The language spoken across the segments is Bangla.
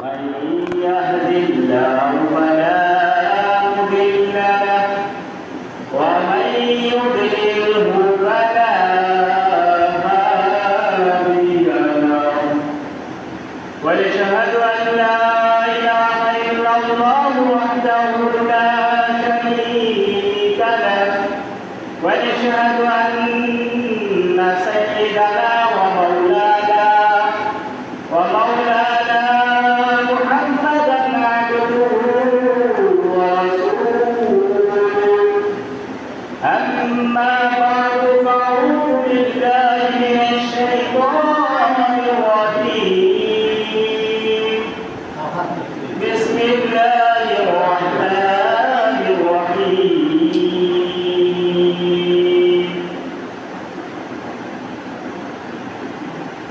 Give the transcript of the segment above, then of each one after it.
من يهد الله فلا مضل له ومن يضلله فلا هادي له ونشهد أن لا إله إلا الله وحده لا شريك له ونشهد أن سيدنا ومولانا محمدا عبده ورسوله أما بعد فأعوذ بالله من الشيطان الرجيم بسم الله الرحمن الرحيم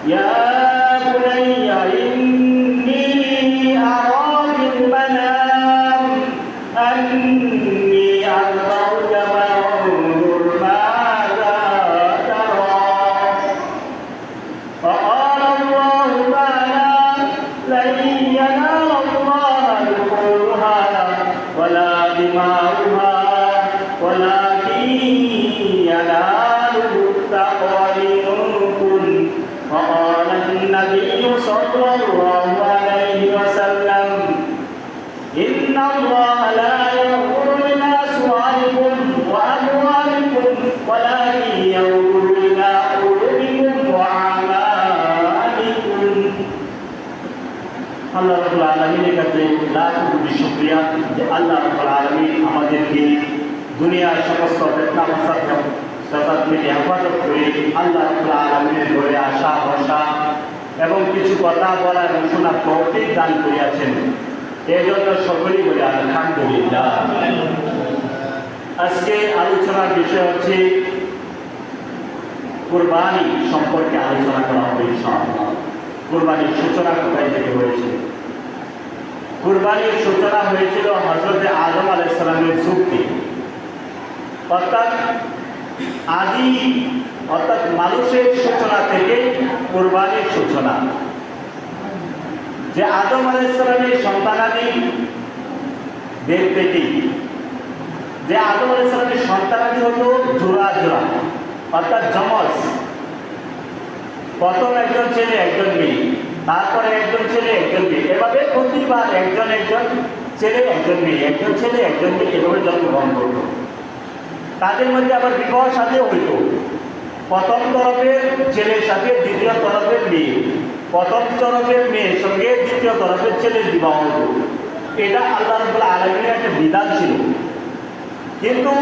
يا بني إني أرى في المنام أني أذبحك فانظر ماذا ترى فقال الله تعالى لن ينال الله لحومها ولا دماؤها ولكن يناله التقوى منكم وقال النبي صلى الله عليه وسلم إن الله لا ينظر إلى صوركم وأموالكم ولكن ينظر إلى قلوبكم وأعمالكم আল্লাহ রাব্বুল আলামিনের কাছে লাখ কোটি শুকরিয়া যে আল্লাহ রাব্বুল আলামিন আমাদেরকে দুনিয়ার সমস্ত ফিতনা ফাসাদ থেকে হেফাজত করে আল্লাহ রাব্বুল আলামিনের ঘরে আসা বসা এবং কিছু কথা বলা এবং শোনার তৌফিক দান করিয়াছেন। এই জন্য সকলেই বলে আলহামদুলিল্লাহ। আজকে আলোচনার বিষয় হচ্ছে কুরবানি সম্পর্কে আলোচনা করা হবে ইনশাআল্লাহ। কুরবানির সূচনা কোথায় থেকে হয়েছিল? কুরবানির সূচনা হয়েছিল হযরত আদম আলাইহিস সালামের যুগ থেকে, অর্থাৎ মানুষের সূচনা থেকে কুরবানির সূচনা। যে আদম আলাইহিস সালামের সন্তানাদিদের থেকে, যে আদম আলাইহিস সালামের সন্তানাদি হলো জোড়া জোড়া, অর্থাৎ যমজ। প্রথম একজন ছেলে একজন মেয়ে, তারপরে একজন ছেলে একজন মেয়ে, এভাবে প্রতিবার একজন ছেলে একজন মেয়ে, একজন ছেলে একজন মেয়ে, এভাবে জন্মগ্রহণ করত। তাদের মধ্যে আবার বিবাহ সাথেও হইত। প্রথম তরফের ছেলের সাথে দ্বিতীয় তরফের মেয়ে, প্রথম তরফের মেয়ের সঙ্গে দ্বিতীয় তরফের ছেলের বিবাহ হতো। এটা আল্লাহ রাব্বুল আলামিনের একটা বিধান ছিল। কিন্তু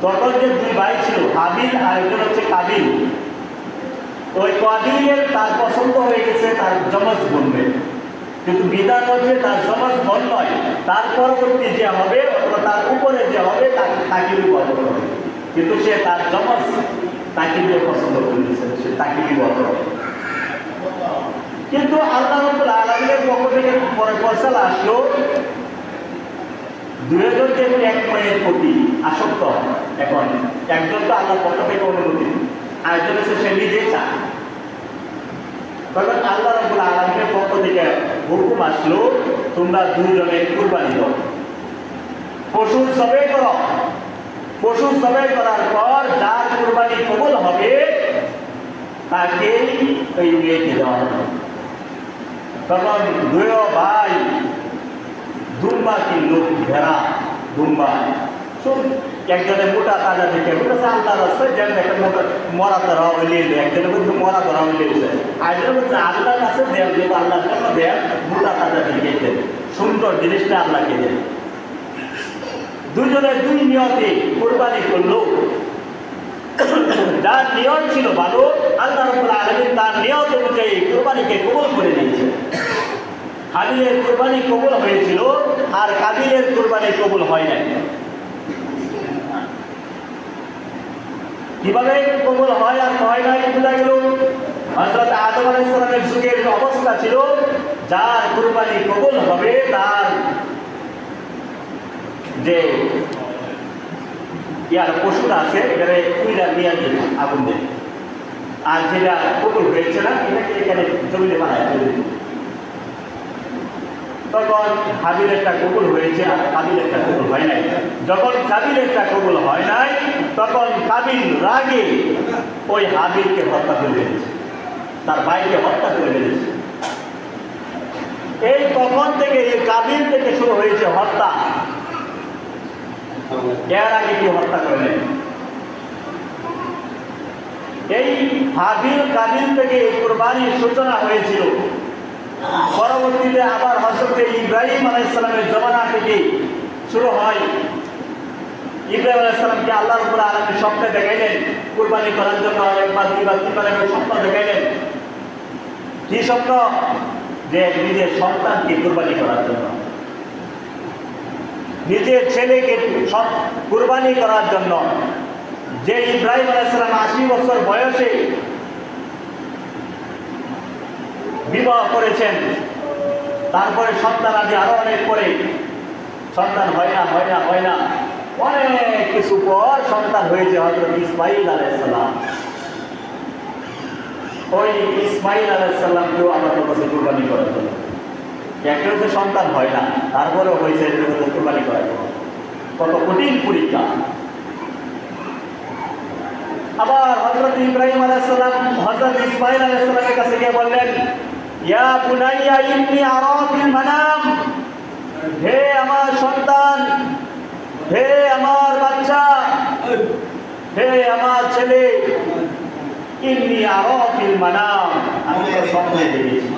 তখন যে দুই ভাই ছিল, হাবিল আর একজন হচ্ছে কাবিল, ওই কাবিলের তার পছন্দ হয়ে গেছে তার যমজ বোনকে, কিন্তু বিধান হচ্ছে তার যমজ বোন নয়, তার পরবর্তী যে হবে অথবা তার উপরে যে হবে তাকে বিবাহ করতে হবে। কিন্তু সে তার যমজ তাকে বিয়ে পছন্দ করে দিয়েছে, সে তাকে বিবাহ করবে। কিন্তু আল্লাহ রাব্বুল আলামিনের পক্ষ থেকে পরে ফয়সালা আসলো, দুইজন যে এক মেয়ের প্রতি আসক্ত। এখন একজন তো আল্লাহর পক্ষ থেকে অনুমতি, আরেকজন হচ্ছে সে নিজে চায়। তখন আল্লাহ রাব্বুল আলামিনের পক্ষ থেকে হুকুম আসলো, তোমরা দুজনে কুরবানি দাও, পশু জবাই করো। পশু জবাই করার পর যার কুরবানি কবুল হবে তাকে ওই মেয়েকে দেওয়া হবে। তখন দুই ভাই দুম্বা কিনল, ভেড়া দুম্বা। একজনের মোটা তাজা দেখে বলেছে আল্লাহ রাস্তায় যেন একটা মোটা মরা ধরা হইলে, একজনের মধ্যে মরা ধরা হইলে, আরেকজনের মধ্যে আল্লাহর কাছে দেন, যেহেতু আল্লাহর জন্য দেন, মোটা তাজা দেখে দেন, সুন্দর জিনিসটা আল্লাহকে দেন। দুজনে দুই নিয়তে কুরবানি করলো। যার নিয়ত ছিল ভালো, আল্লাহ রাব্বুল আলামিন তার নিয়ত অনুযায়ী কুরবানিকে কবুল করে নিয়েছে। হাবিলের কুরবানি কবুল হয়েছিল আর কাবিলের কুরবানি কবুল হয় নাই। কিভাবে কবুল হয় আর হয় নাই বোঝা গেল। হযরত আদম আলাইহিস সালামের যুগের অবস্থা ছিল, যার কুরবানি কবুল হবে তার যে ইয়ার পশুটা আছে এখানে কুইলা নিয়ে আগুন দেয়, আর যেটা কবুল হয়েছে না এটাকে এখানে জমিতে বানায় তখন হাবিলেরটা কবুল হয়েছে আর কাবিলেরটা কবুল হয় নাই। যখন কাবিলেরটা কবুল হয় নাই তখন কাবিল রাগে ওই হাবিলকে হত্যা করে ফেলেছে, তার ভাইকে হত্যা করে ফেলেছে। এই তখন থেকে এই কাবিল থেকে শুরু হয়েছে হত্যা। এর আগে কেউ হত্যা করেন। এই হাবিল কাবিল থেকে এই কুরবানির সূচনা হয়েছিল। পরবর্তীতে আবার হযরত ইব্রাহিম আলাইহিস সালামের জমানা থেকে শুরু হয়। ইব্রাহিম আলাইহিস সালামকে আল্লাহ রাব্বুল আলামিন স্বপ্নে দেখাইলেন কুরবানি করার জন্য, একবার দুইবার তিনবার স্বপ্ন দেখাইলেন। কি স্বপ্ন? যে নিজের সন্তানকে কুরবানি করার জন্য, নিজের ছেলেকে কুরবানি করার জন্য। যে ইব্রাহিম আলাইহিস সালাম 80 বছর বয়সে বিবাহ করেছেন, তারপরে সন্তান আদি আরো অনেক পরে সন্তান হয় না, অনেক কিছু পর সন্তান হয়েছে হযরত ইসমাঈল আলাইহিস সালাম। ওই ইসমাঈল আলাইহিস সালামকেও আমাদের কাছে কুরবানি করার জন্য একটা যে সন্তান হয় না, তারপরেও হয়েছে কুরবানি করার জন্য। কত কঠিন পরীক্ষা। আবার হযরত ইব্রাহিম আলাইহিস সালাম হযরত ইসমাঈল আলাইহিস সালামের কাছে গিয়ে বললেন, ইয়া বুনাইয়া ইন্নী আরা ফিল মানাম, হে আমার সন্তান, হে আমার বাচ্চা, হে আমার ছেলে, ইন্নী আরা ফিল মানাম, আমি তো স্বপ্নে দেখেছি।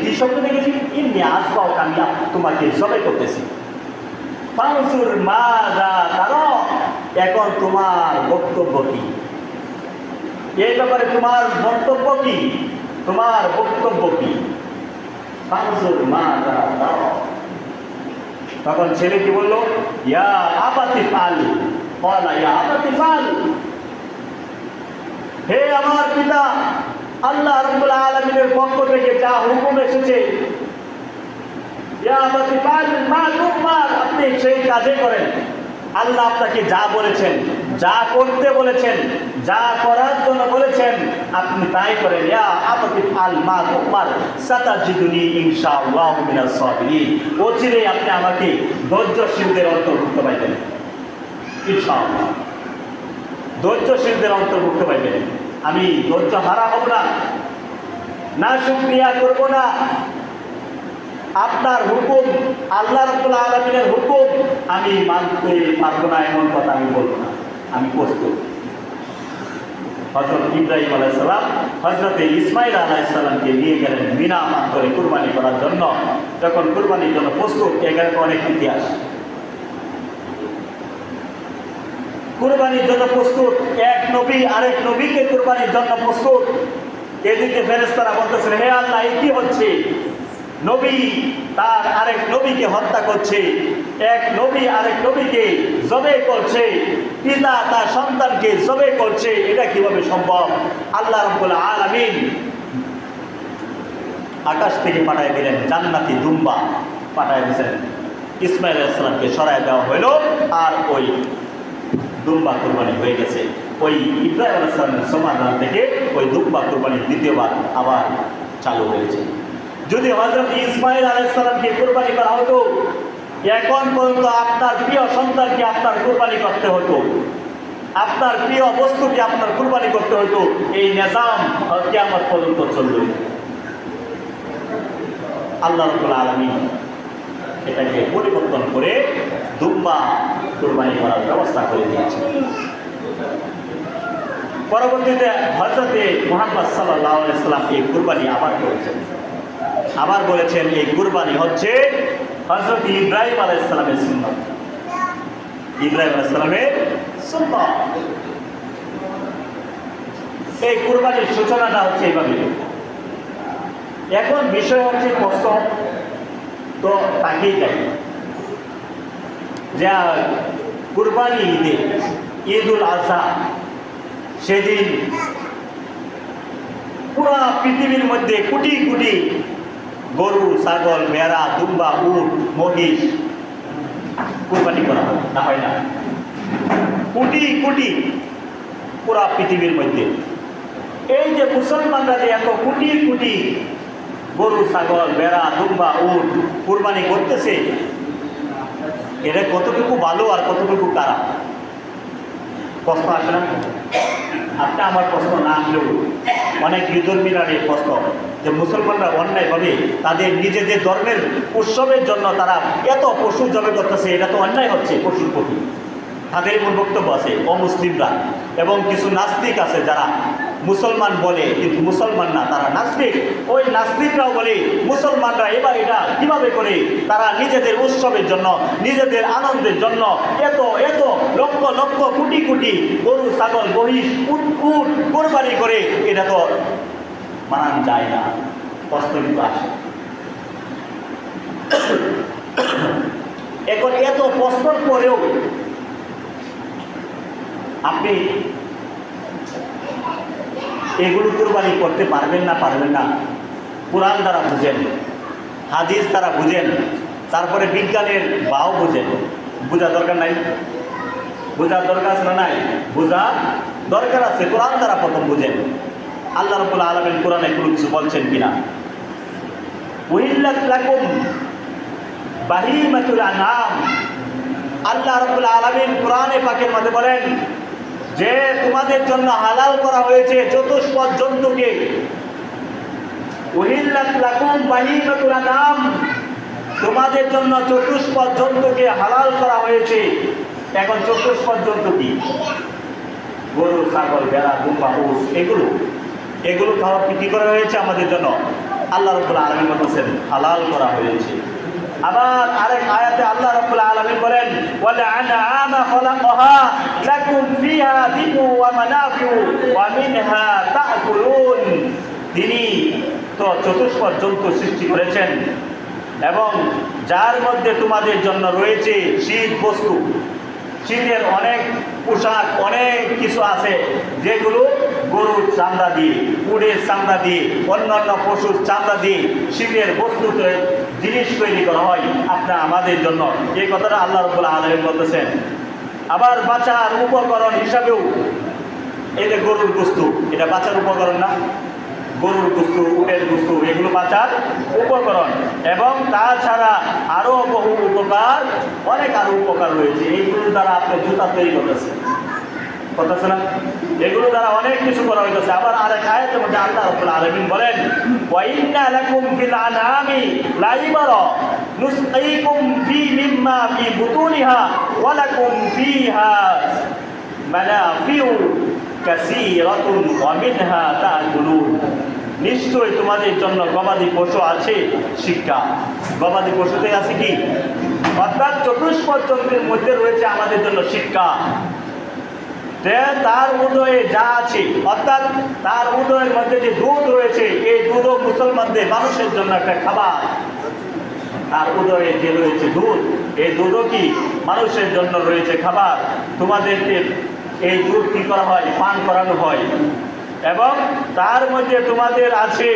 কি স্বপ্ন দেখেছি? ইন্নী আসবাউক, আমি তোমাকে জবাই করতেছি। ফানসুর মাযা তারা, এখন তোমার বক্তব্য কি? এই ব্যাপারে তোমার বক্তব্য কি? ফানসুর মাযা তারা। তখন ছেলে কি বলল? ইয়া আবাতি ফাল, ক্বালা ইয়া আবাতি ফাল, হে আমার পিতা, আল্লাহ রাব্বুল আলামিনের পক্ষ থেকে যা হুকুম এসেছে, ইয়া আবাতি ফাল মা তুমার, আপনি সেই কাজে করেন। আল্লাহ আপনাকে যা বলেছেন, যা করতে বলেছেন, যা করার জন্য বলেছেন, আপনি তাই করেন। ইয়া আবাতি ফাল মা তুমার সাতাজিদুনি ইনশাআল্লাহু মিনাস সাবিরিন, অচিরেই আপনি আমাকে ধৈর্যশীলদের অন্তর্ভুক্ত পাইবেন। ইনশাআল্লাহ ধৈর্যশীলদের অন্তর্ভুক্ত পাইবেন। আমি ধৈর্য হারা হব না শুকরিয়া করব না। আপনার হুকুম, আল্লাহ রাব্বুল আলামিনের হুকুম আমি মানতে পারবো না, এমন কথা আমি বলবো না, আমি প্রস্তুত। হযরত ইব্রাহিম আলাইহিস সালাম হযরত ইসমাঈল আলাইহিস সালামকে নিয়ে গেলেন মিনা প্রান্তরে কুরবানি করার জন্য। যখন কুরবানির জন্য প্রস্তুত, এখানে অনেক ইতিহাস। কুরবানির জন্য প্রস্তুত, এক নবী আরেক নবীকে কুরবানির জন্য প্রস্তুত। এদিকে ফেরেশতারা বলতেছেন, হে আল্লাহ, এই কি হচ্ছে? নবী তার আরেক নবীকে হত্যা করছে, এক নবী আরেক নবীকে জবে করছে, পিতা তার সন্তানকে জবে করছে, এটা কিভাবে সম্ভব? আল্লাহ রাব্বুল আলামিন আকাশ থেকে পাঠায় দিলেন জান্নাতি দুম্বা, পাঠায় দিয়েছেন। ইসমাঈল আলাইহিস সালামকে সরায় দেওয়া হলো, আর ওই দুম্বা কুরবানি হয়ে গেছে। ওই ইব্রাহিম আলাইহিস সালামের সমাধান থেকে ওই দুম্বা কুরবানি দ্বিতীয়বার আবার চালু হয়েছে। যদি হযরত ইসমাঈল আলাইহিস সালামকে কুরবানি করা হতো, এখন পর্যন্ত আপনার প্রিয় সন্তানকে আপনার কুরবানি করতে হতো, আপনার প্রিয় বস্তুকে আপনার কুরবানি করতে হতো। এই নিজাম কিয়ামত পর্যন্ত চলবে। আল্লাহ রাব্বুল আলামিন এটাকে পরিবর্তন করে দুম্বা কুরবানি করার ব্যবস্থা করে দিয়েছেন। পরবর্তীতে হযরত মুহাম্মদ সাল্লাল্লাহু আলাইহি ওয়াসাল্লাম এই কুরবানি আবার করেছেন। আবার বলেছেন এই কুরবানি হচ্ছে হযরত ইব্রাহিম আলাইহিস সালামের সুন্নাত। ইব্রাহিম আলাইহিস সালামের সুন্নাত। এই কুরবানির সূচনাটা হচ্ছে এইভাবে। এখন বিষয় হচ্ছে কষ্ট তো তাকেই দেয় যা কুরবানি ঈদে, ঈদুল আজহা, সেদিন পুরা পৃথিবীর মধ্যে কোটি কোটি গরু, ছাগল, ভেড়া, দুম্বা, উট, মহিষ কুরবানি করা হয় না? কোটি কোটি পুরা পৃথিবীর মধ্যে এই যে মুসলমানরা যে এত কোটি কোটি গরু ছাগল ভেড়া দুম্বা উট কুরবানি করতেছে, এটা কতটুকু ভালো আর কতটুকু খারাপ? প্রশ্ন আসে না? আপনি আমার প্রশ্ন না আসলেও অনেক বিধর্মীরা এই প্রশ্ন যে মুসলমানরা অন্যায়ভাবে তাদের নিজেদের ধর্মের উৎসবের জন্য তারা এত পশু জবে করতেছে, এটা তো অন্যায় হচ্ছে পশুর প্রতি। তাদের এমন বক্তব্য আছে অমুসলিমরা, এবং কিছু নাস্তিক আছে যারা মুসলমান বলে কিন্তু মুসলমান না, তারা নাস্তিক। ওই নাস্তিকরাও বলে মুসলমানরা এবার এটা কিভাবে করে তারা নিজেদের উৎসবের জন্য নিজেদের আনন্দের জন্য এত এত লক্ষ লক্ষ কোটি কোটি গরু ছাগল মহিষ উট উট কোরবানি করে, এটা তো মানান যায় না। প্রশ্ন কিন্তু আসে। এখন এত প্রশ্নের পরেও আপনি এগুলো কুরবানি করতে পারবেন না কোরআন দ্বারা বুঝেন, হাদিস দ্বারা বুঝেন, তারপরে বিজ্ঞানের বাও বুঝেন। বোঝার দরকার নাই? বোঝার দরকার আছে না নাই? বোঝা দরকার আছে। কোরআন দ্বারা প্রথম বুঝেন আল্লাহ রাব্বুল আলামিন কোরআনে কোনো কিছু বলছেন কিনা। উহিল্লাত লাকুম বাহিমাতুল আনআম, আল্লাহ রাব্বুল আলামিন কোরআনে পাকের মধ্যে বলেন যে তোমাদের জন্য হালাল করা হয়েছে চতুষ্পদ জন্তুকে। উহিল্লাত লাকুম বাহিমাতুল আনআম, তোমাদের জন্য চতুষ্পদ জন্তুকে হালাল করা হয়েছে। এখন চতুষ্পদ জন্তু কি? গরু ছাগল ভেড়া দুম্বা উট, এগুলো খাওয়া কি করা হয়েছে আমাদের জন্য? আল্লাহ রাব্বুল আলামিন বলেছেন হালাল করা হয়েছে। আবার আরেক আয়াতে আল্লাহ রাব্বুল আলামিন বলেন ওয়ালা আনআমা খালাকাহা লাকুম ফিহা দিনু ওয়া মানাফিউ ওয়া মিনহা তা'কুলুন, তিনি তো চতুষ্পদ জন্তু সৃষ্টি করেছেন এবং যার মধ্যে তোমাদের জন্য রয়েছে শীত বস্তু। শীতের অনেক পোশাক অনেক কিছু আছে যেগুলো গরুর চামড়া দিয়ে উটের চামড়া দিয়ে অন্যান্য পশুর চামড়া দিয়ে শীতের বস্তুতে জিনিস তৈরি করা হয় আপনার আমাদের জন্য। এই কথাটা আল্লাহ রাব্বুল আলামিন বলতেছেন। আবার বাঁচার উপকরণ হিসাবেও এই যে গরুর বস্তু, এটা বাঁচার উপকরণ না? গরুর বস্তু উটের বস্তু এগুলো বাঁচার উপকরণ, এবং তাছাড়া আরো বহু উপকার, অনেক আরো উপকার রয়েছে। এইগুলোর দ্বারা আপনি জুতা তৈরি করতেছেন, করতেছে না? এগুলো দ্বারা অনেক কিছু করা হইতেছে। আবার আরেক আয়াতের মধ্যে আল্লাহ রাব্বুল আলামিন বলেন ওয়া ইন্না লাকুম ফিল আনআমি লাইবারা নুসকিকুম ফি মিম্মা ফি বুতুনিহা ওয়া লাকুম ফিহা মানাফিউ কাসীরাতুন ওয়া মিনহা তা'কুলুন, নিশ্চয়ই তোমাদের জন্য গবাদি পশু আছে শিক্ষা। গবাদি পশুতে আছে কি? অর্থাৎ চতুষ্পদ জন্তুর মধ্যে রয়েছে আমাদের জন্য শিক্ষা। তার উদয়ে যা আছে, অর্থাৎ তার উদয়ের মধ্যে যে দুধ রয়েছে, এই দুধও মুসলমানদের মানুষের জন্য একটা খাবার। তার উদয়ে যে রয়েছে দুধ, এই দুধও কি মানুষের জন্য রয়েছে খাবার। তোমাদেরকে এই দুধ কি করা হয়? পান করানো হয়, এবং তার মধ্যে তোমাদের আছে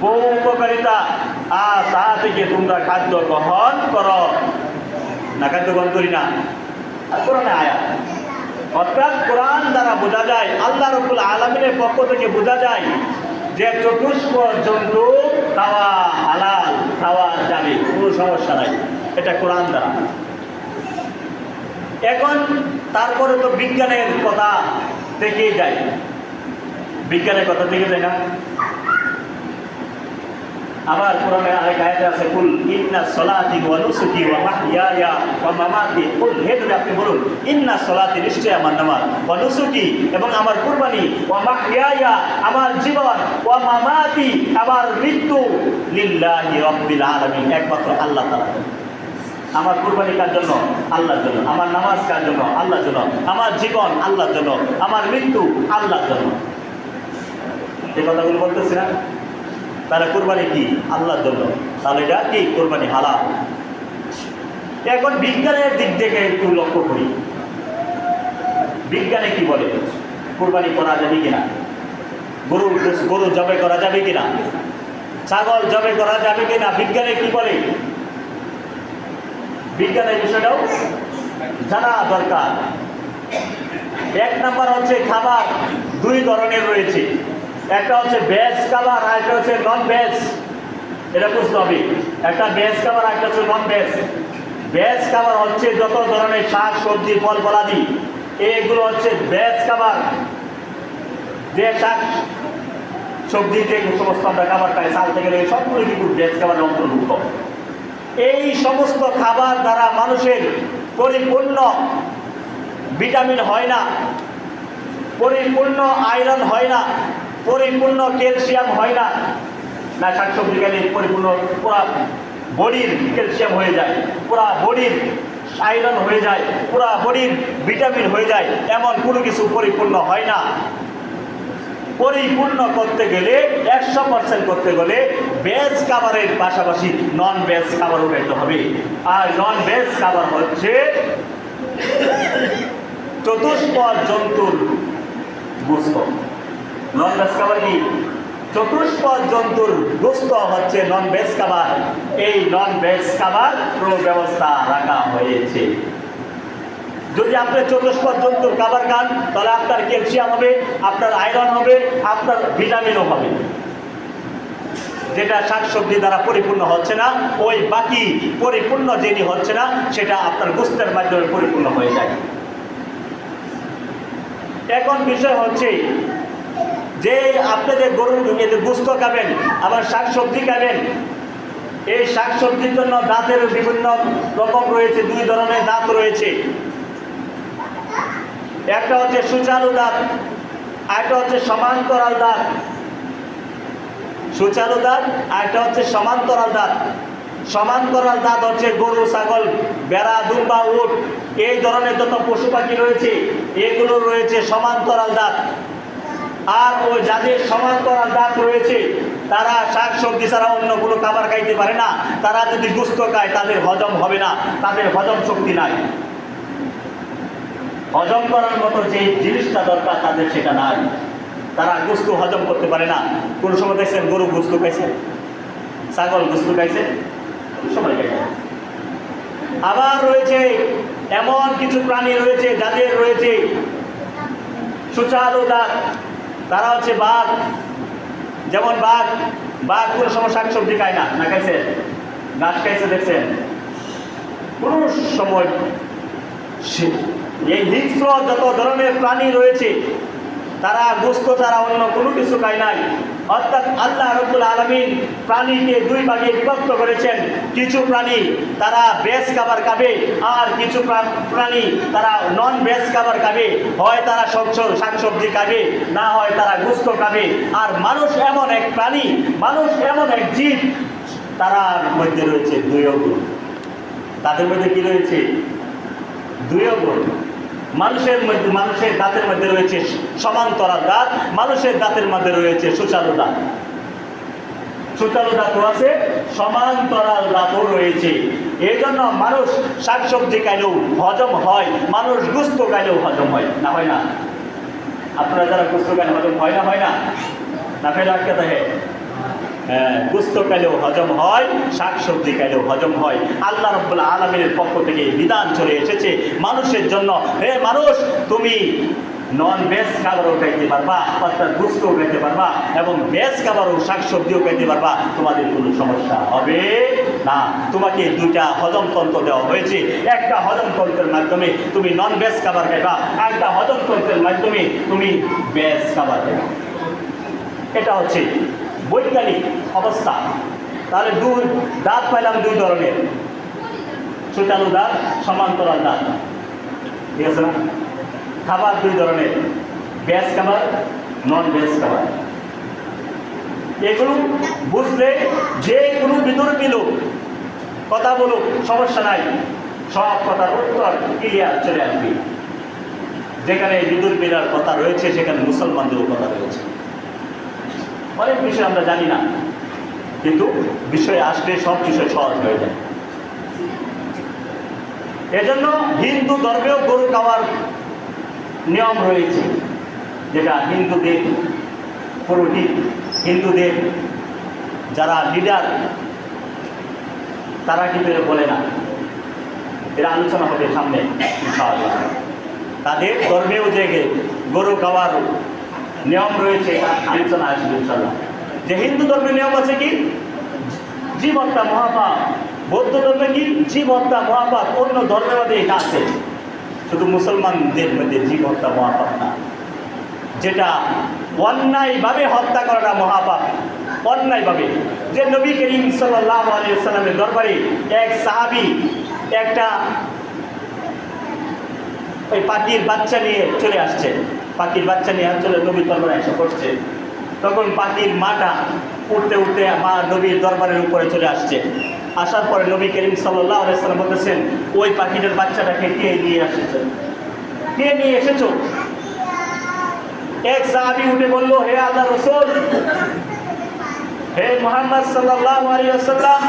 বহু উপকারিতা, আর তা থেকে তোমরা খাদ্য গ্রহণ করো। না খাদ্য গ্রহণ করি না? কোরআনে আয়াত। অর্থাৎ কোরআন দ্বারা বোঝা যায়, আল্লাহ রাব্বুল আলামিনের পক্ষ থেকে বোঝা যায় যে চতুষ্পদ জন্তু খাওয়া হালাল, খাওয়া যাবে, কোনো সমস্যা নাই। এটা কোরআন দ্বারা। এখন তারপরে তো বিজ্ঞানের কথা থেকেই যায়, বিজ্ঞানের কথা থেকে যায় না? আবার কোরআনে আরেক আয়াতে আছে কুল ইন্না সলাতি ওয়া নুসুকি ওয়া মাহইয়ায়া ওয়া মামাতি, কুল হে নবী আপনি বলুন ইন্না সলাতি, নিশ্চয় আমার নামাজ, ওয়া নুসুকি এবং আমার কুরবানি, ওয়া মাহইয়ায়া আমার জীবন, ওয়া মামাতি আমার মৃত্যু, লিল্লাহি রাব্বিল আলামিন, একমাত্র আল্লাহ তাআলা। আমার কুরবানি কার জন্য? আল্লাহর জন্য। আমার নামাজ কার জন্য? আল্লাহর জন্য। আমার জীবন আল্লাহর জন্য। আমার মৃত্যু আল্লাহর জন্য। এই কথাগুলো বলতেছি না? তাহলে কুরবানি কি? আল্লাহর জন্য। তাহলে এটা কি? কুরবানি হালাল। এখন বিজ্ঞানের দিক থেকে একটু লক্ষ্য করি, বিজ্ঞানে কি বলে? কুরবানি করা যাবে কিনা? গরু জবাই করা যাবে কিনা? ছাগল জবাই করা যাবে কিনা? বিজ্ঞানে কি বলে? বিজ্ঞানের বিষয়টাও জানা দরকার। এক নাম্বার হচ্ছে খাবার দুই ধরনের রয়েছে। একটা হচ্ছে ভেজ খাবার আর একটা হচ্ছে নন ভেজ। এটা বুঝতে হবে, একটা ভেজ খাবার আর একটা হচ্ছে নন ভেজ। ভেজ খাবার হচ্ছে যত ধরনের শাক সবজি ফল ফলাদি, এইগুলো হচ্ছে ভেজ খাবার। যে শাক সবজি যে সমস্ত আমরা খাবার খাই, চাল থেকে সবগুলো কিন্তু ভেজ খাবারের অন্তর্ভুক্ত। এই সমস্ত খাবার দ্বারা মানুষের পরিপূর্ণ ভিটামিন হয় না, পরিপূর্ণ আয়রন হয় না, পরিপূর্ণ ক্যালসিয়াম হয় না। না, শাকসবজি খেলে পরিপূর্ণ পুরা বডির ক্যালসিয়াম হয়ে যায়, পুরা বডির আয়রন হয়ে যায়, পুরা বডির ভিটামিন হয়ে যায়, এমন কোনো কিছু পরিপূর্ণ হয় না। পরিপূর্ণ করতে গেলে 100% করতে গেলে ভেজ খাবারের পাশাপাশি নন ভেজ খাবারও খেতে হবে। আর নন ভেজ খাবার হচ্ছে চতুষ্পদ জন্তুর গোস্ত। নন ভেজ খাবার কি? চতুষ্পদ জন্তুর গোস্ত হচ্ছে নন ভেজ খাবার। এই নন ভেজ খাবার ব্যবস্থা রাখা হয়েছে। যদি আপনি চতুষ্পদ জন্তুর খাবার খান তাহলে আপনার ক্যালসিয়াম হবে, আপনার আয়রন হবে, আপনার ভিটামিনও হবে, যেটা শাকসবজি দ্বারা পরিপূর্ণ হচ্ছে না। ওই বাকি পরিপূর্ণ যেটি হচ্ছে না সেটা আপনার গোস্তের মাধ্যমে পরিপূর্ণ হয়ে যায়। এখন বিষয় হচ্ছে যে আপনি যে গরুর গোস্ত খাবেন আবার শাকসবজি খাবেন, এই শাকসবজির জন্য দাঁতের বিভিন্ন রকম রয়েছে, দুই ধরনের দাঁত রয়েছে। একটা হচ্ছে সুচালু দাঁত, আরেকটা হচ্ছে সমান্তরাল দাঁত। সুচালু দাঁত আরেকটা হচ্ছে সমান্তরাল দাঁত। সমান্তরাল দাঁত হচ্ছে গরু, ছাগল, ভেড়া, দুম্বা, উট, এই ধরনের যত পশু পাখি রয়েছে এগুলো রয়েছে সমান্তরাল দাঁত। আর ওই যাদের সমান্তরাল দাঁত রয়েছে তারা শাক সবজি ছাড়া অন্য কোনো খাবার খাইতে পারে না। তারা যদি গোস্ত খায় তাদের হজম হবে না, তাদের হজম শক্তি নাই। হজম করার মতো যে জিনিসটা দরকার তাদের সেটা নাই, তারা গোস্ত হজম করতে পারে না। কোন সময় দেখছেন গরু গোস্ত খাইছে, ছাগল গোস্ত খাইছে, সময় খাইছে। আবার রয়েছে এমন কিছু প্রাণী রয়েছে যাদের রয়েছে সুচালু দাঁত, তারা হচ্ছে বাঘ। যেমন বাঘ, বাঘ কোনো সময় শাকসবজি খায় না, না খাইছে, ঘাস খাইছে দেখছেন। কোন সময় এই হিংস্র যত ধরনের প্রাণী রয়েছে তারা গোস্ত ছাড়া অন্য কোনো কিছু খায় নাই। অর্থাৎ আল্লাহ রাব্বুল আলামিন প্রাণীকে দুই ভাগে বিভক্ত করেছেন। কিছু প্রাণী তারা ভেজ খাবার খাবে আর কিছু প্রাণী তারা নন ভেজ খাবার খাবে। হয় তারা শাকসবজি খাবে, না হয় তারা গোস্ত খাবে। আর মানুষ এমন এক প্রাণী, মানুষ এমন এক জীব, তার মধ্যে রয়েছে দুই গুণ। তাদের মধ্যে কি রয়েছে? দুই গুণ। মানুষের দাঁতের মধ্যে রয়েছে সমান্তরাল দাঁত, মানুষের দাঁতের মধ্যে রয়েছে সুচালু দাঁত। সুচালু দাঁতও আছে, সমান্তরাল দাঁতও রয়েছে। এই জন্য মানুষ শাকসবজি খাইলেও হজম হয়, মানুষ গোস্ত খাইলেও হজম হয়, না হয় না? আপনারা যারা গোস্ত খান হজম হয় না? হয় না? না খাইলে আটকে থাকে। গোস্ত খাইলেও হজম হয়, শাকসবজি খাইলেও হজম হয়। আল্লাহ রাব্বুল আলামিনের পক্ষ থেকে বিধান চলে এসেছে মানুষের জন্য, হে মানুষ, তুমি নন ভেজ খাবারও খাইতে পারবা, অর্থাৎ গোস্তও খাইতে পারবা, এবং ভেজ খাবারও শাকসবজিও খাইতে পারবা, তোমাদের কোনো সমস্যা হবে না। তোমাকে দুইটা হজমতন্ত্র দেওয়া হয়েছে। একটা হজমতন্ত্রের মাধ্যমে তুমি নন ভেজ খাবার খাইবা, একটা হজমতন্ত্রের মাধ্যমে তুমি ভেজ খাবার খাইবা। এটা হচ্ছে বৈজ্ঞানিক অবস্থা। তাহলে দুই দাঁত পাইলাম দুই ধরনের, সুচালু দাঁত, সমান্তরাল দাঁত, ঠিক আছে না? খাবার দুই ধরনের, ভেজ খাবার, নন ভেজ খাবার। এগুলো বুঝলে যে কোনো বিতর্কী লোক কথা বলুক, সমস্যা নাই, সব কথার উত্তর ক্লিয়ার চলে আসবে। যেখানে বিতর্কীর কথা রয়েছে সেখানে মুসলমানদেরও কথা রয়েছে। অনেক বিষয় আমরা জানি না, কিন্তু বিষয় আসলে সব বিষয় সহজ হয়ে যায়। এজন্য হিন্দু ধর্মেও গরু খাওয়ার নিয়ম রয়েছে, যেটা হিন্দুদের পুরোহিত, হিন্দুদের যারা লিডার, তারা কিন্তু বলে না। এর আলোচনা হবে সামনে ইনশাআল্লাহ। তাদের ধর্মেও যে গরু খাওয়ার নিয়ম রয়েছে, আলোচনা আসবে ইনশাআল্লাহ। যে হিন্দু ধর্মের নিয়ম আছে কি জীব হত্যা মহাপাপ, বৌদ্ধ ধর্মে কি জীব হত্যা মহাপাপ, অন্য ধর্মের মধ্যে এটা আছে, শুধু মুসলমানদের মধ্যে জীব হত্যা মহাপাপ না। যেটা অন্যায়ভাবে হত্যা করাটা মহাপাপ, অন্যায়ভাবে। যে নবী করিম সাল্লাল্লাহু আলাইহি ওয়াসাল্লামের দরবারে এক সাহাবী একটা ওই পাখির বাচ্চা নিয়ে চলে আসছে, পাখির বাচ্চা নিয়ে চলে নবীর দরবারে এসে পড়ছে। তখন পাখির মাটা উঠতে উঠতে মা নবীর দরবারের উপরে চলে আসছে। আসার পরে নবী করিম সাল্লাল্লাহু আলাইহি ওয়াসাল্লাম বলতেছেন, ওই পাখিটার বাচ্চাটাকে কে নিয়ে এসেছে, কে নিয়ে এসেছো? এক সাহাবী উঠে বলল, হে আল্লাহর রাসূল, হে মুহাম্মদ সাল্লাল্লাহু আলাইহি ওয়াসাল্লাম,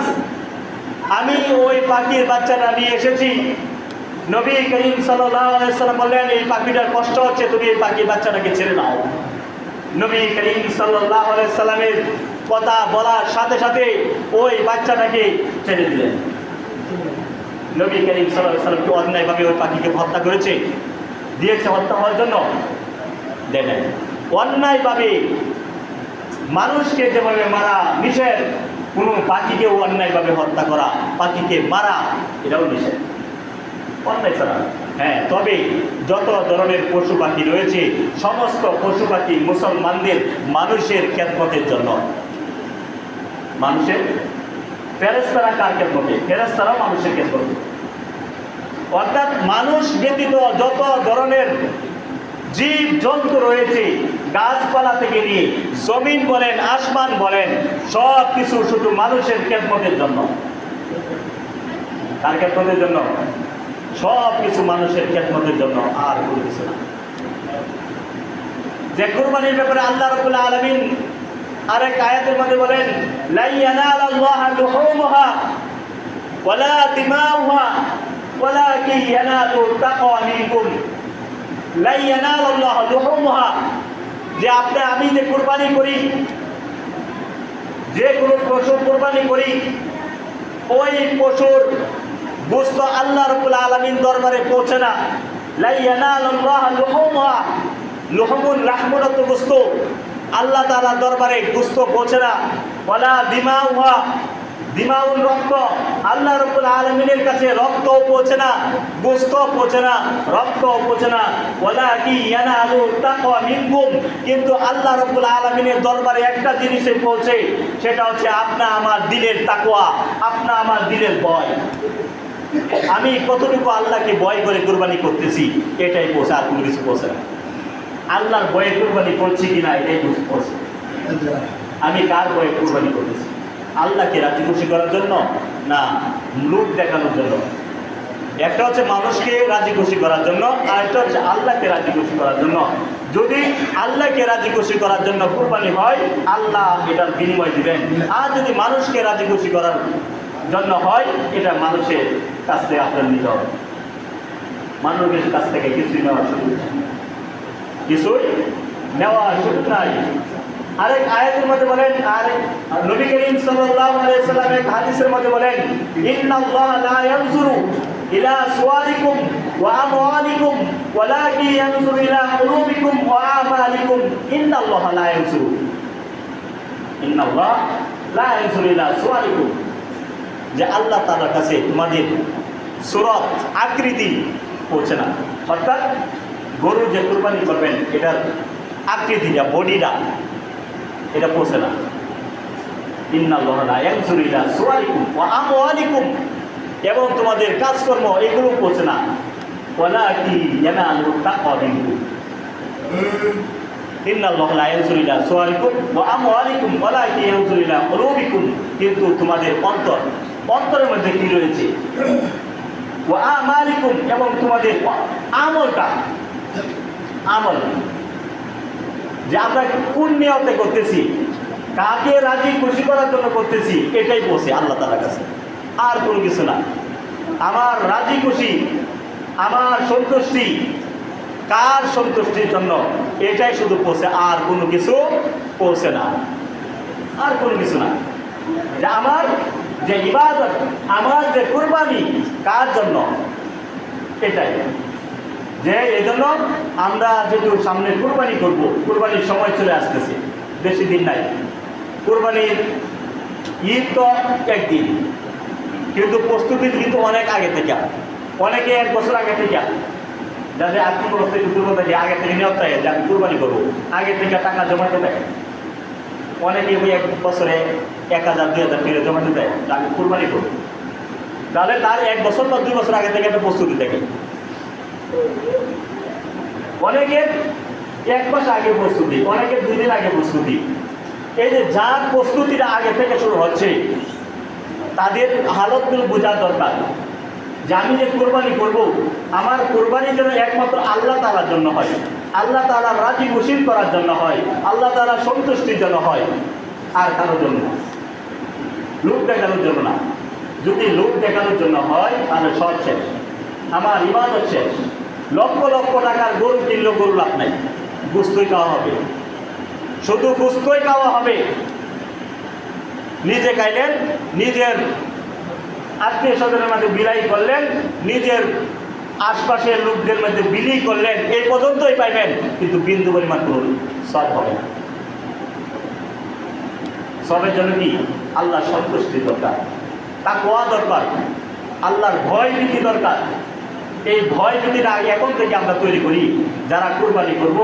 আমি ওই পাখির বাচ্চাটা নিয়ে এসেছি। নবী করিম সাল্লাল্লাহু আলাইহি ওয়াসাল্লাম বললেন, এই পাখিটার কষ্ট হচ্ছে, তুমি এই পাখির বাচ্চাটাকে ছেড়ে দাও। নবী করিম সাল্লাল্লাহু আলাইহি ওয়াসাল্লামের কথা বলার সাথে সাথে ওই বাচ্চাটাকে ছেড়ে দিলেন। নবী করিম সাল্লাল্লাহু আলাইহি ওয়াসাল্লাম কি অন্যায়ভাবে ওই পাখিকে হত্যা করেছে, দিয়েছে হত্যা হওয়ার জন্য? দেন। অন্যায়ভাবে মানুষকে যেভাবে মারা নিষেধ, কোনো পাখিকেও অন্যায়ভাবে হত্যা করা, পাখিকে মারা এটাও নিষেধ, অন্যায় ছাড়া। হ্যাঁ, তবে যত ধরনের পশু পাখি রয়েছে সমস্ত পশু পাখি মুসলমানদের মানুষের খেদমতের জন্য। মানুষের ফেরেশতারা কার খেদমতে? ফেরেশতারাও মানুষের খেদমতে। অর্থাৎ মানুষ ব্যতীত যত ধরনের জীব জন্তু রয়েছে, গাছপালা থেকে নিয়ে জমিন বলেন, আসমান বলেন, সব কিছু শুধু মানুষের খেদমতের জন্য। কার খেদমতের জন্য? সব কিছু মানুষের খেদমতের জন্য, আর কোনো কিছু না। যে কুরবানির ব্যাপারে আল্লাহ রাব্বুল আলামিন আরেক আয়াতের মধ্যে বলেন, লা ইয়ানালাল্লাহু লুহুমুহা ওয়ালা দিমাউহা ওয়ালাকিন ইয়ানালু তাকওয়া মিনকুম। লা ইয়ানালাল্লাহু লুহুমুহা, যে আমি যে কুরবানি করি, যে কোনো পশু কুরবানি করি, ওই পশুর গোশত আল্লাহ রাব্বুল আলামিন দরবারে পৌঁছে না। লা ইয়ানালাল্লাহু লুহুমুহা, লুহুমুল লাহমুত গোশত আল্লাহ তাআলা দরবারে গোশত পৌঁছে না। ওয়ালা দিমাউহা, দিমাউল রক্ত আল্লাহ রাব্বুল আলামিনের কাছে রক্তও পৌঁছে না, গোশত পৌঁছে না, রক্তও পৌঁছে না। ওয়ালাকিন ইয়ানালু তাকওয়া মিনকুম, কিন্তু আল্লাহ রাব্বুল আলামিনের দরবারে একটা জিনিসে পৌঁছে, সেটা হচ্ছে আপনা আমার দিলের তাকওয়া, আপনা আমার দিলের ভয়। আমি কতটুকু আল্লাহকে ভয় করে কুরবানি করতেছি, এটাই পৌঁছে, আর কোনো কিছু পৌঁছে না। আল্লাহর ভয়ে কুরবানি করছি কিনা এটাই পৌঁছে। আমি কার ভয়ে কুরবানি করতেছি? আল্লাহকে রাজি খুশি করার জন্য না লোক দেখানোর জন্য? একটা হচ্ছে মানুষকে রাজি খুশি করার জন্য, আর একটা হচ্ছে আল্লাহকে রাজি খুশি করার জন্য। যদি আল্লাহকে রাজি খুশি করার জন্য কুরবানি হয়, আল্লাহ এটার বিনিময় দিবেন। আর যদি মানুষকে রাজি খুশি করার জন্য হয়, এটা মানুষের কাছ থেকে আপনার নিতে হবে। মানুষের কাছ থেকে কিছুই নেওয়ার সুযোগ নেই, কিছুই নেওয়ার সুযোগ নাই। আরেক আয়াতের মধ্যে বলেন, আরেক নবী করিম সাল্লাল্লাহু আলাইহি ওয়াসাল্লাম এক হাদিসের মধ্যে বলেন, ইন্নাল্লাহা লা ইয়ানজুরু ইলা সুওয়ারিকুম ওয়া আমওয়ালিকুম ওয়ালাকিন ইয়ানজুরু ইলা কুলুবিকুম ওয়া আমালিকুম। ইন্নাল্লাহা লা ইয়ানজুরু, ইন্নাল্লাহা লা ইয়ানজুরু ইলা সুওয়ারিকুম, যে আল্লাহ তাআলার কাছে তোমাদের সুরত, আকৃতি পৌঁছে না। অর্থাৎ গরু যে কুরবানি করবেন, এটার আকৃতিটা, বডিটা, এটা পৌঁছে না। ইন্নাল্লাহা লা ইয়ানজুরু ইলা সুওয়ারিকুম ওয়া আমওয়ালিকুম, এবং তোমাদের কাজকর্ম এগুলো পৌঁছে না। ওয়ালাকিন ইয়ানালু তাকওয়া মিনকুম। ইন্নাল্লাহা লা ইয়ানজুরু ইলা সুওয়ারিকুম ওয়া আমওয়ালিকুম ওয়ালাকিন ইয়ানজুরু ইলা কুলুবিকুম, কিন্তু তোমাদের অন্তরের মধ্যে কি রয়েছে, ওয়া আমালিকুম, এবং তোমাদের আমলটা, আমল যে আমরা কোন নিয়তে করতেছি, কাকে রাজি খুশি করার জন্য করতেছি, এটাই পৌঁছে আল্লাহ তাআলার কাছে, আর কোনো কিছু না। আমার রাজি খুশি, আমার সন্তুষ্টি, কার সন্তুষ্টির জন্য, এটাই শুধু পৌঁছে, আর কোনো কিছু পৌঁছে না, আর কোনো কিছু না। যে আমার যে ইবাদত, আমার যে কুরবানি, কার জন্য, এটাই। যে এই জন্য আমরা যেহেতু সামনে কুরবানি করব, কুরবানির সময় চলে আসতেছে, বেশি দিন নাই। কুরবানির ঈদ তো একদিন, কিন্তু প্রস্তুতি কিন্তু অনেক আগে থেকে, অনেকে 1 বছর আগে থেকে, যাদের আর্থিক অবস্থা একটু দুর্বল থাকে আগে থেকে নিয়ত থাকে যে আমি কুরবানি করবো, আগে থেকে টাকা জমাতে থাকে। অনেকে ওই 1 বছরে 1000 2000 করে জমাতে দেয় যে আমি কুরবানি করবো। তাহলে তার 1 বছর বা 2 বছর আগে থেকে একটা প্রস্তুতি থাকে। অনেকের 1 মাস আগে প্রস্তুতি, অনেকের 2 দিন আগে প্রস্তুতি। এই যে যার প্রস্তুতিটা আগে থেকে শুরু হচ্ছে তাদের হালতগুলো বোঝার দরকার যে আমি যে কোরবানি করব, আমার কোরবানি যেন একমাত্র আল্লাহ তাআলার জন্য হয়, আল্লাহ তাআলার রাজি খুশি করার জন্য হয়, আল্লাহ তাআলার সন্তুষ্টির জন্য হয়, আর কারোর জন্য না, লোক দেখানোর জন্য না। যদি লোক দেখানোর জন্য হয় তাহলে সব শেষ, আমার ইবাদত শেষ। লক্ষ লক্ষ টাকার গরু কিনলেও গরু লাভ নাই, গোস্তই খাওয়া হবে, শুধু গোস্তই খাওয়া হবে। নিজে খাইলেন, নিজের আত্মীয় স্বজনের মধ্যে বিলাই করলেন, নিজের আশপাশের লোকদের মধ্যে বিলি করলেন, এই পর্যন্তই পাইবেন, কিন্তু বিন্দু পরিমাণ করুন সব হবে না। সবের জন্য কি আল্লাহ সন্তুষ্টি দরকার, তাকওয়া দরকার, আল্লাহর ভয় ভীতি দরকার। এই ভয় ভীতিটা এখন থেকে আমরা তৈরি করি। যারা কুরবানি করব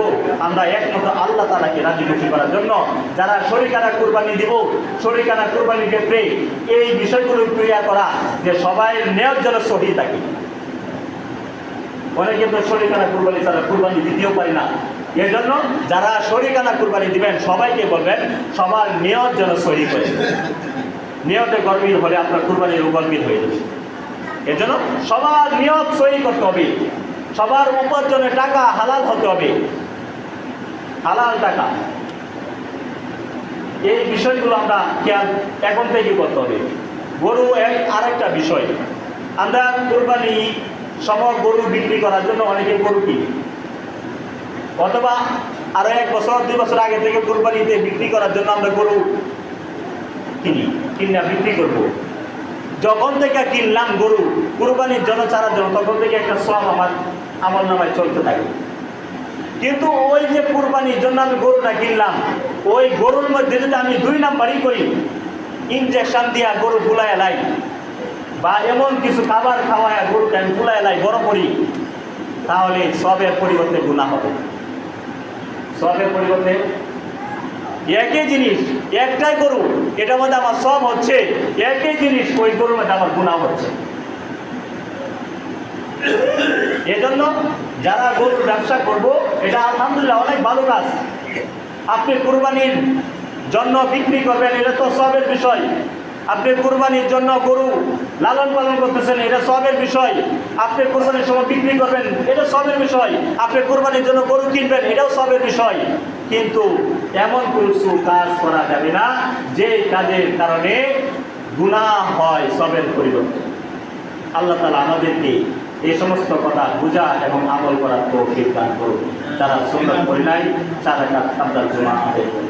আমরা একমাত্র আল্লাহ তাআলাকে রাজি খুশি করার জন্য, যারা শরীকানা কুরবানি দিব, শরীকানা কুরবানির ক্ষেত্রে এই বিষয়গুলো ক্লিয়ার করা যে সবাই নিয়ত যেন সহিহ থাকে। অনেকে তো শরীকানা কুরবানি ছাড়া কুরবানি দিতেও পারি না। এর জন্য যারা শরীকানা কুরবানি দিবেন সবাইকে বলবেন সবার নিয়ত যেন সহিহ করে। নিয়তে গরমিল হলে আপনার কুরবানির গরমিল হয়ে যাবে। এজন্য সবার নিয়ত সহি করতে হবে, সবার উপার্জনের টাকা হালাল হতে হবে, হালাল টাকা। এই বিষয়গুলো আমরা খেয়াল এখন থেকে করতে হবে। গরু আরেকটা বিষয়, আমরা কুরবানি সময় গরু বিক্রি করার জন্য অনেকে গরু কিনি, অথবা আরো 1 বছর 2 বছর আগে থেকে কুরবানিতে বিক্রি করার জন্য আমরা গরু কিনি, কিনে বিক্রি করবো। যখন থেকে কিনলাম গরু কুরবানির জন্য ছাড়ার জন্য, তখন থেকে একটা সওয়াব আমার নামায় চলতে থাকে। কিন্তু ওই যে কুরবানির জন্য আমি গরুটা কিনলাম, ওই গরুর মধ্যে যদি আমি 2 নাম্বারই করি, ইনজেকশন দিয়া গরু ফুলাই এলাই, বা এমন কিছু খাবার খাওয়ায় গরুকে আমি ফুলাই এলাই বড় করি, তাহলে সবের পরিবর্তে গুনাহ হবে। সবের পরিবর্তে একই জিনিস, একটাই গরু, এটার মধ্যে আমার সব হচ্ছে, একই জিনিস ওই গরুর মধ্যে আমার গুনাহ হচ্ছে। এজন্য যারা গরুর ব্যবসা করব, এটা আলহামদুলিল্লাহ অনেক ভালো কাজ। আপনি কুরবানির জন্য বিক্রি করবেন, এটা তো সবের বিষয়। আপনি কুরবানির জন্য গরু লালন পালন করতেছেন, এটা সবের বিষয়। আপনি কুরবানির সময় বিক্রি করবেন, এটা সবের বিষয়। আপনি কুরবানির জন্য গরু কিনবেন, এটাও সবের বিষয়। কিন্তু এমন কিছু কাজ করা যাবে না যে কাজের কারণে গুনাহ হয় সবের পরিবর্তে। আল্লাহ তাআলা আমাদেরকে এই সমস্ত কথা বোঝা এবং আমল করার তৌফিক দান করুন। যারা সুন্নাত পড়ে নাই তারা কাজ জমা আদায় করুন।